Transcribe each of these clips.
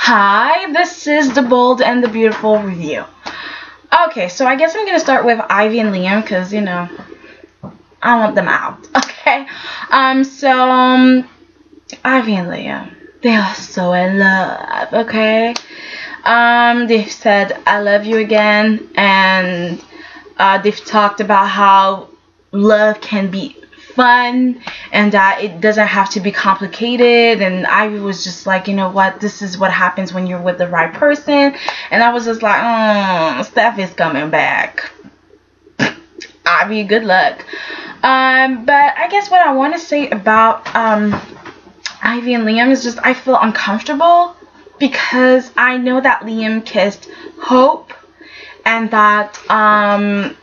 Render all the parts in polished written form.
Hi, this is the Bold and the Beautiful review. Okay, so I guess I'm going to start with Ivy and Liam because, you know, I want them out. Okay, Ivy and Liam, they are so in love, okay? They've said, I love you again, and they've talked about how love can be fun and that it doesn't have to be complicated, and Ivy was just like, you know what, this is what happens when you're with the right person. And I was just like, Steph is coming back. Ivy, good luck. But I guess what I want to say about Ivy and Liam is just I feel uncomfortable because I know that Liam kissed Hope, and that I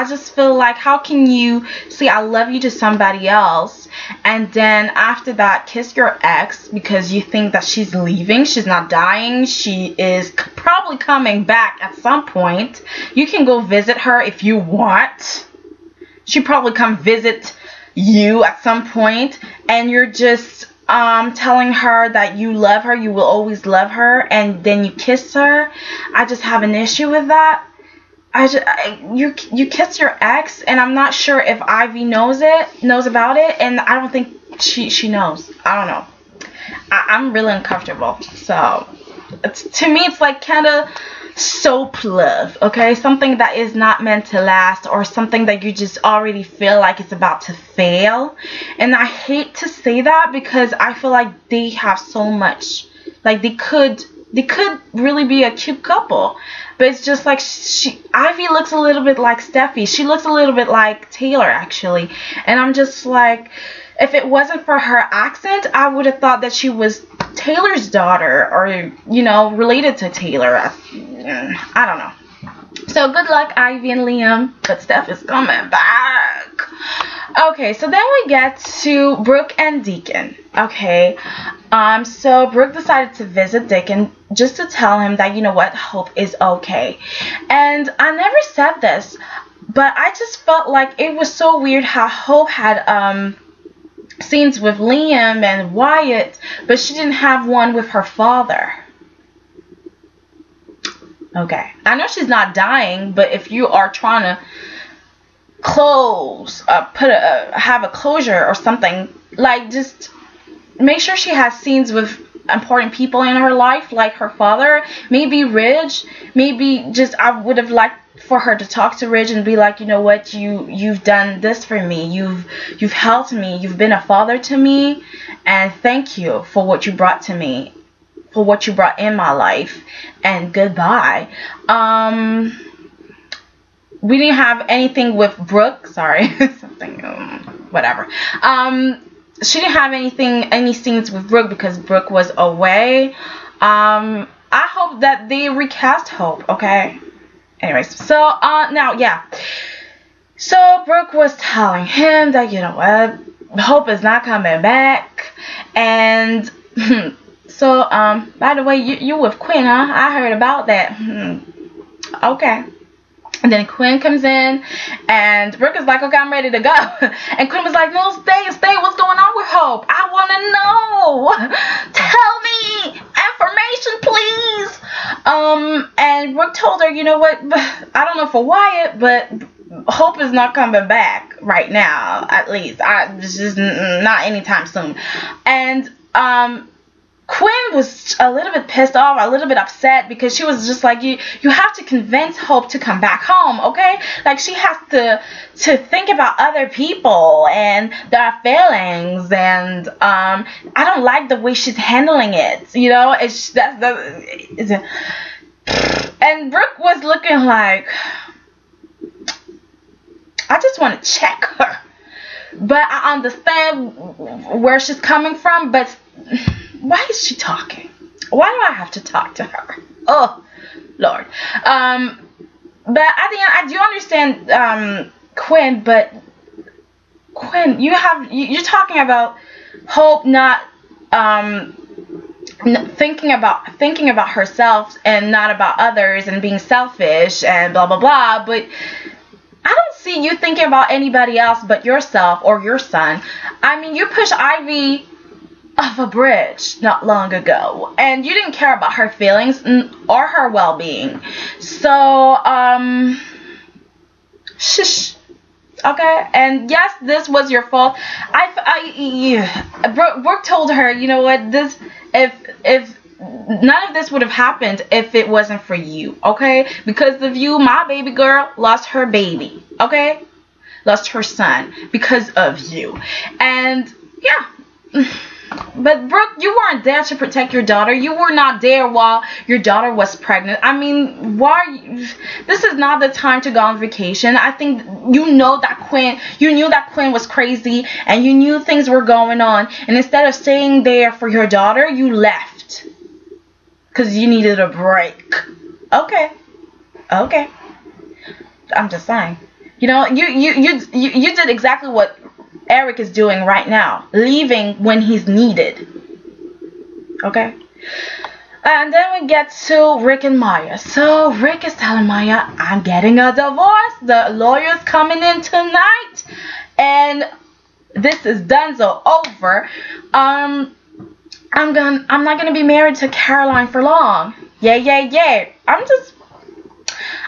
just feel like, how can you say I love you to somebody else and then after that kiss your ex because you think that she's leaving, she's not dying, she is probably coming back at some point. You can go visit her if you want. She probably come visit you at some point, and you're just telling her that you love her, you will always love her, and then you kiss her. I just have an issue with that. You kiss your ex, and I'm not sure if Ivy knows about it, and I don't think she knows. I don't know. I'm really uncomfortable. So to me, it's like kind of soap love, okay? Something that is not meant to last, or something that you just already feel like it's about to fail. And I hate to say that because I feel like they have so much. Like they could really be a cute couple. But it's just like Ivy looks a little bit like Steffi. She looks a little bit like Taylor, actually. And I'm just like, if it wasn't for her accent, I would have thought that she was Taylor's daughter, or, you know, related to Taylor. I don't know. So good luck, Ivy and Liam. But Steph is coming back. Okay, so then we get to Brooke and Deacon. Okay, so Brooke decided to visit Deacon just to tell him that, you know what, Hope is okay. And I never said this, but I just felt like it was so weird how Hope had scenes with Liam and Wyatt, but she didn't have one with her father. Okay, I know she's not dying, but if you are trying to have a closure or something, like, just make sure she has scenes with important people in her life, like her father, maybe Ridge. Maybe just I would have liked for her to talk to Ridge and be like, you know what, you've done this for me, you've helped me, you've been a father to me, and thank you for what you brought to me, for what you brought in my life, and goodbye. We didn't have anything with Brooke. Sorry, whatever. She didn't have any scenes with Brooke because Brooke was away. I hope that they recast Hope. Okay. Anyways, so now, yeah. So Brooke was telling him that, you know what, Hope is not coming back, and so by the way, you with Quinn, huh? I heard about that. Okay. And then Quinn comes in, and Brooke is like, okay, I'm ready to go. And Quinn was like, no, stay, what's going on with Hope? I want to know. Tell me information, please. And Brooke told her, you know what, I don't know for Wyatt, but Hope is not coming back right now, at least. It's just not anytime soon. And Quinn was a little bit pissed off, a little bit upset, because she was just like, you have to convince Hope to come back home, okay? Like, she has to think about other people and their feelings, and I don't like the way she's handling it, you know? And Brooke was looking like, I just want to check her. But I understand where she's coming from, but why is she talking? Why do I have to talk to her? Oh, Lord. But at the end, I do understand Quinn, but Quinn, you're talking about Hope not thinking about herself and not about others, and being selfish and blah blah blah, but I don't see you thinking about anybody else but yourself or your son. I mean, you push Ivy of a bridge not long ago, and you didn't care about her feelings or her well-being. So shush. Okay, and yes, this was your fault. Brooke told her, you know what, this, if none of this would have happened if it wasn't for you, okay? Because of you, my baby girl lost her baby, okay? Lost her son because of you. And yeah. But Brooke, you weren't there to protect your daughter. You were not there while your daughter was pregnant. I mean, this is not the time to go on vacation. I think you knew that Quinn was crazy, and you knew things were going on. And instead of staying there for your daughter, you left because you needed a break. Okay. I'm just saying. You know, you did exactly what Eric is doing right now, leaving when he's needed. Okay? And then we get to Rick and Maya. So Rick is telling Maya, I'm getting a divorce. The lawyer's coming in tonight. And this is done, so over. I'm not gonna be married to Caroline for long. Yeah.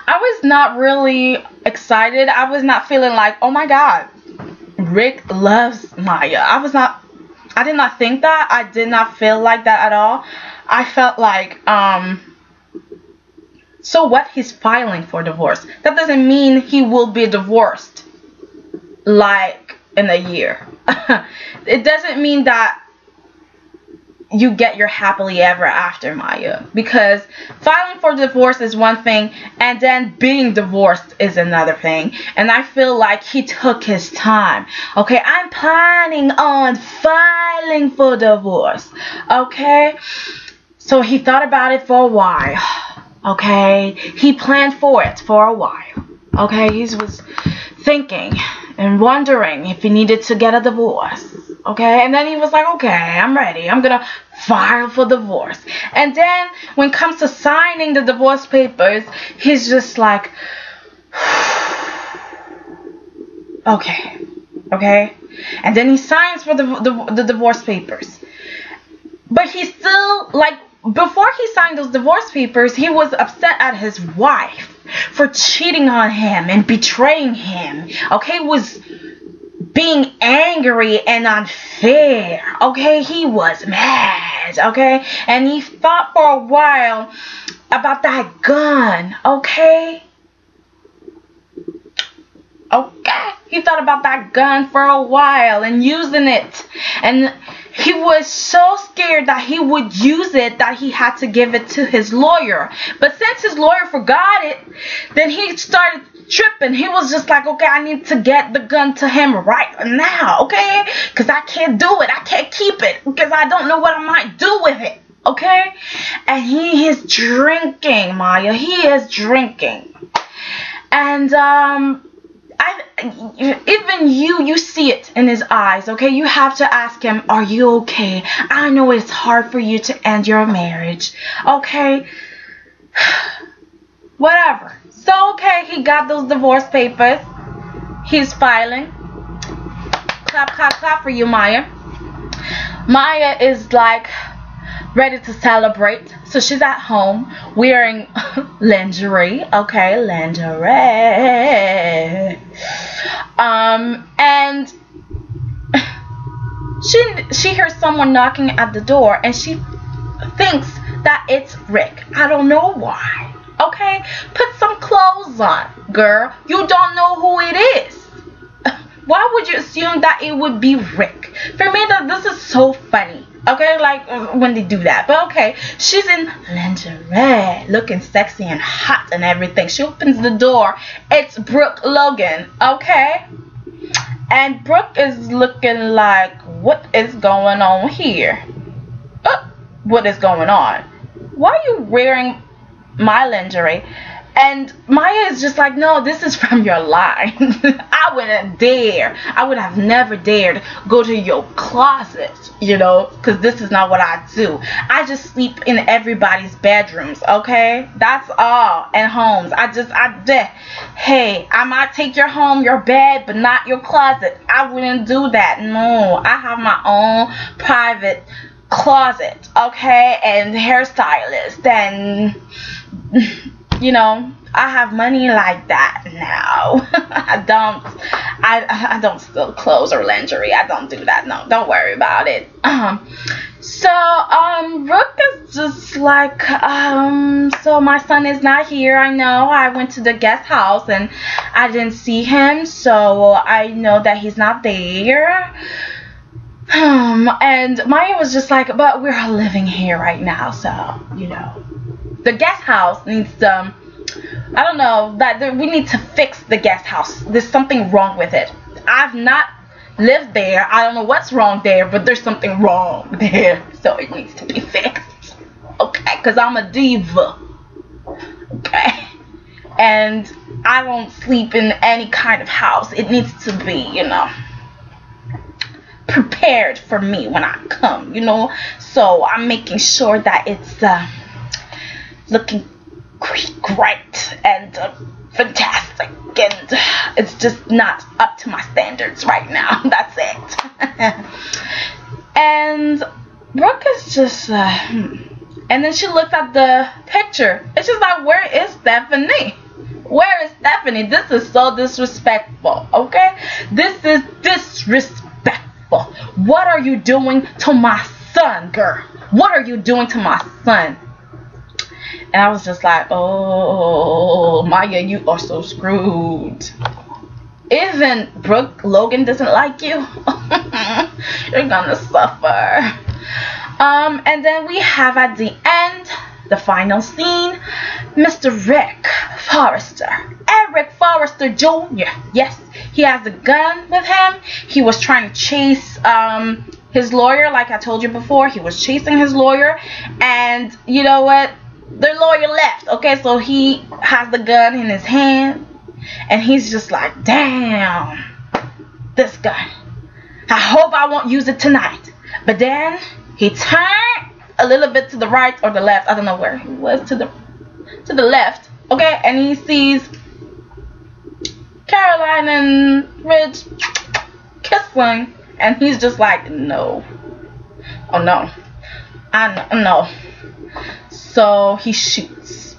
I was not really excited. I was not feeling like, oh my god, Rick loves Maya. I did not think that. I did not feel like that at all. I felt like, so what? He's filing for divorce. That doesn't mean he will be divorced like in a year. It doesn't mean that you get your happily ever after, Maya, because filing for divorce is one thing, and then being divorced is another thing. And I feel like he took his time. Okay, I'm planning on filing for divorce. Okay, so he thought about it for a while. Okay, he planned for it for a while. Okay, he was thinking and wondering if he needed to get a divorce. Okay, and then he was like, okay, I'm ready. I'm gonna file for divorce. And then when it comes to signing the divorce papers, he's just like, okay. And then he signs for the divorce papers. But he still, like, before he signed those divorce papers, he was upset at his wife for cheating on him and betraying him. Okay, was being angry and unfair. Okay, he was mad. Okay, and he thought for a while about that gun. Okay, he thought about that gun for a while and using it, and he was so scared that he would use it that he had to give it to his lawyer. But since his lawyer forgot it, then he started tripping. He was just like, okay, I need to get the gun to him right now, okay? Because I can't do it. I can't keep it because I don't know what I might do with it, okay? And he is drinking, Maya. He is drinking. And even you see it in his eyes, okay? You have to ask him, are you okay? I know it's hard for you to end your marriage, okay? Whatever. So, okay, he got those divorce papers. He's filing. Clap, clap, clap for you, Maya. Maya is like ready to celebrate. So she's at home wearing lingerie. Okay, lingerie. And she hears someone knocking at the door, and she thinks that it's Rick. I don't know why. Okay, put some clothes on, girl. You don't know who it is. Why would you assume that it would be Rick? For me, this is so funny. Okay, like when they do that. But okay, she's in lingerie, looking sexy and hot and everything. She opens the door. It's Brooke Logan. Okay, and Brooke is looking like, what is going on here? What is going on? Why are you wearing my lingerie? And Maya is just like, no, this is from your line. I wouldn't dare. I would have never dared go to your closet, you know, because this is not what I do. I just sleep in everybody's bedrooms, okay? That's all. And homes. Hey, I might take your home, your bed, but not your closet. I wouldn't do that. No, I have my own private closet, okay? And hairstylist, and you know, I have money like that now. I don't steal clothes or lingerie. I don't do that. No, don't worry about it. Brooke is just like, so my son is not here. I know I went to the guest house and I didn't see him, so I know that he's not there. And Maya was just like, but we're living here right now, so, you know. The guest house needs to, I don't know, we need to fix the guest house. There's something wrong with it. I've not lived there. I don't know what's wrong there, but there's something wrong there. So it needs to be fixed. Okay, because I'm a diva. Okay. And I don't sleep in any kind of house. It needs to be, you know, prepared for me when I come, you know. So I'm making sure that it's looking great and fantastic, and it's just not up to my standards right now. That's it. And Brooke is just and then she looks at the picture and she's like, where is Stephanie? Where is Stephanie? This is so disrespectful. Okay, this is disrespectful. What are you doing to my son, girl? What are you doing to my son? And I was just like, oh, Maya, you are so screwed. Even Brooke Logan doesn't like you. You're gonna suffer. And then we have at the end, the final scene, Mr. Rick Forrester. Eric Forrester Jr. Yes, he has a gun with him. He was trying to chase his lawyer, like I told you before. He was chasing his lawyer. And you know what? The lawyer left, okay, so he has the gun in his hand, and he's just like, damn, this gun, I hope I won't use it tonight. But then he turned a little bit to the right or the left, I don't know where he was, to the left, okay, and he sees Caroline and Ridge kissing, and he's just like, no, oh no, no. So he shoots,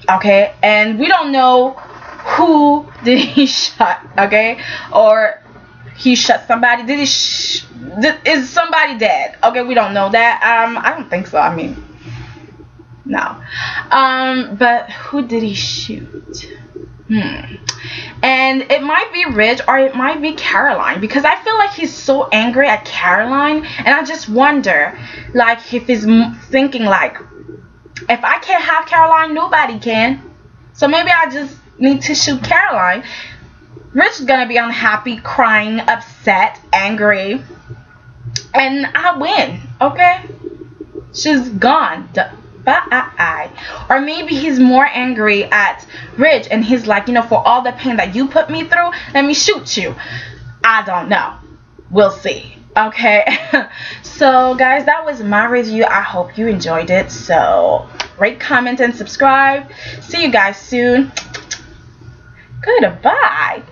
okay, and we don't know who did he shot, okay, or he shot somebody. Is somebody dead? Okay, we don't know that. I don't think so. I mean, no. But who did he shoot? And it might be Ridge or it might be Caroline, because I feel like he's so angry at Caroline, and I just wonder, like, if he's thinking like, if I can't have Caroline, nobody can. So maybe I just need to shoot Caroline. Rich is gonna be unhappy, crying, upset, angry, and I win. Okay, she's gone. Bye. Or maybe he's more angry at Rich, and he's like, you know, for all the pain that you put me through, let me shoot you. I don't know. We'll see. Okay. So guys, that was my review. I hope you enjoyed it. So rate, comment, and subscribe. See you guys soon. Goodbye.